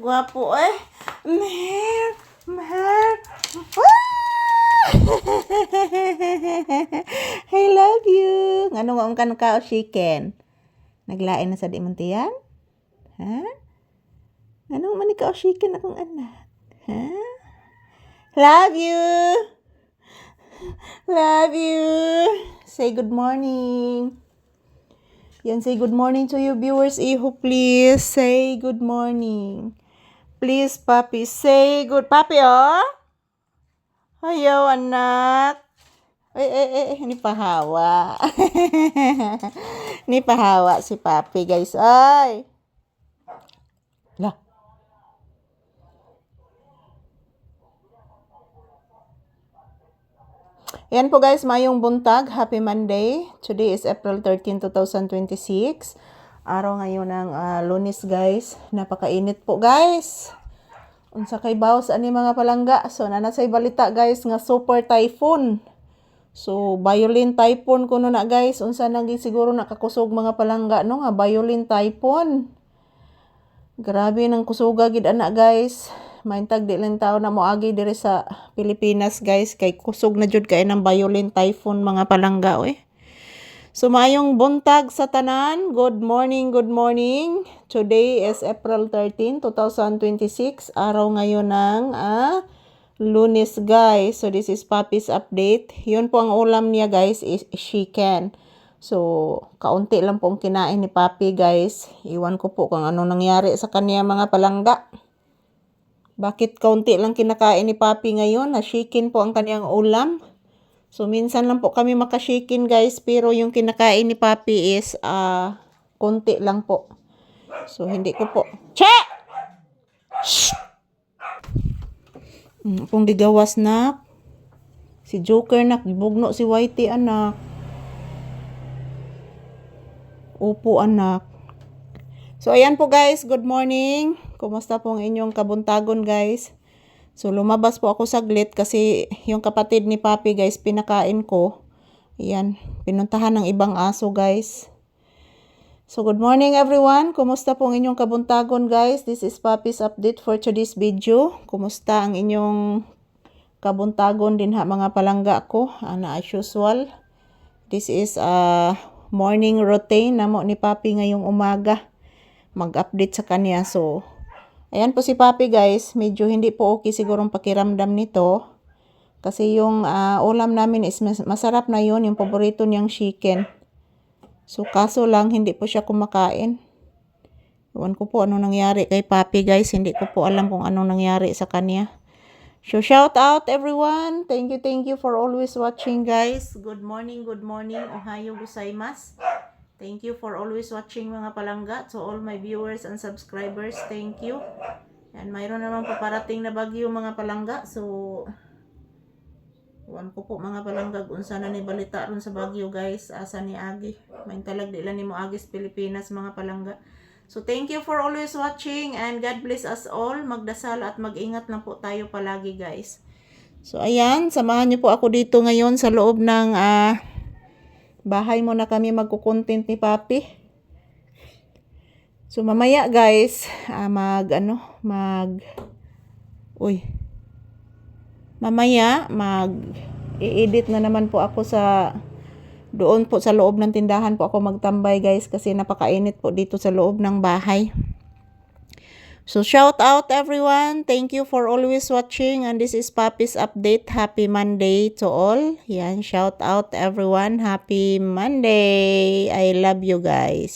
Gwapo eh. Mer. I love you. Ngano nga ang ka chicken? Naglain na sa di man tiyan? Ha? Ngano man ikaw chicken akong anak? Ha? Love you. Love you. Say good morning. Yan, say good morning to you viewers. Iho, please. Say good morning. Please, papi. Say good. Papi, oh. Ayaw, anak. Ni pahawa. Ni pahawa si papi, guys. Ay. Lah. Yan po guys, mayong buntag. Happy Monday. Today is April 13, 2026. Araw ngayon ng Lunes guys. Napakainit po guys. Unsa kay bawas ani mga palangga. So nanasay balita guys nga super typhoon. So violent typhoon kuno na guys. Unsa naging siguro nakakusog mga palangga no nga violent typhoon. Grabe nang kusuga gid ana guys. Maintag di lang tao na moagi diri sa Pilipinas guys kay kusog na jud kay ng violent typhoon mga palangga eh. So maayong buntag sa tanan. Good morning, good morning. Today is April 13, 2026. Araw ngayon ng Lunes guys. So this is Papi's update. Yun po ang ulam niya guys is chicken. So kaunti lang pong kinain ni Papi guys. Iwan ko po kung ano nangyari sa kanya mga palangga. Bakit kaunti lang kinakain ni Papi ngayon? Na chicken po ang kaniyang ulam. So, minsan lang po kami makashikin guys. Pero yung kinakain ni Papi is konti lang po. So, hindi ko po. Che! Shh! Kung gigawas na. Si Joker nak. Gibugno si Whitey anak. Opo anak. So, ayan po guys. Good morning. Kumusta po ang inyong kabuntagon guys? So, lumabas po ako saglit kasi yung kapatid ni Papi guys, pinakain ko. Ayan, pinuntahan ng ibang aso guys. So, good morning everyone. Kumusta po ang inyong kabuntagon guys? This is Papi's update for today's video. Kumusta ang inyong kabuntagon din ha mga palangga ko? As usual. This is morning routine namo ni Papi ngayong umaga. Mag-update sa kanya. So, ayan po si Papi guys. Medyo hindi po okay sigurong pakiramdam nito. Kasi yung ulam namin is masarap na yun. Yung paborito niyang chicken. So, kaso lang hindi po siya kumakain. Iwan ko po anong nangyari kay Papi guys. Hindi ko po alam kung anong nangyari sa kanya. So, shout out everyone. Thank you for always watching guys. Good morning, good morning. Ohayo gozaimasu. Thank you for always watching mga palangga. To all my viewers and subscribers, thank you. And mayroon naman paparating na bagyo mga palangga. So, iwan ko po mga palangga kung saan na balita ron sa bagyo guys. Asa ni Agi. May talag di lang ni mo Agis Pilipinas mga palangga. So, thank you for always watching. And God bless us all. Magdasal at mag-ingat lang po tayo palagi guys. So, ayan. Samahan niyo po ako dito ngayon sa loob ng bahay muna kami magko-content ni Papi. So mamaya guys, mamaya i-edit na naman po ako doon po sa loob ng tindahan po ako magtambay guys kasi napakainit po dito sa loob ng bahay. So shout out everyone. Thank you for always watching and this is Papi's update. Happy Monday to all. Yan, shout out everyone. Happy Monday. I love you guys.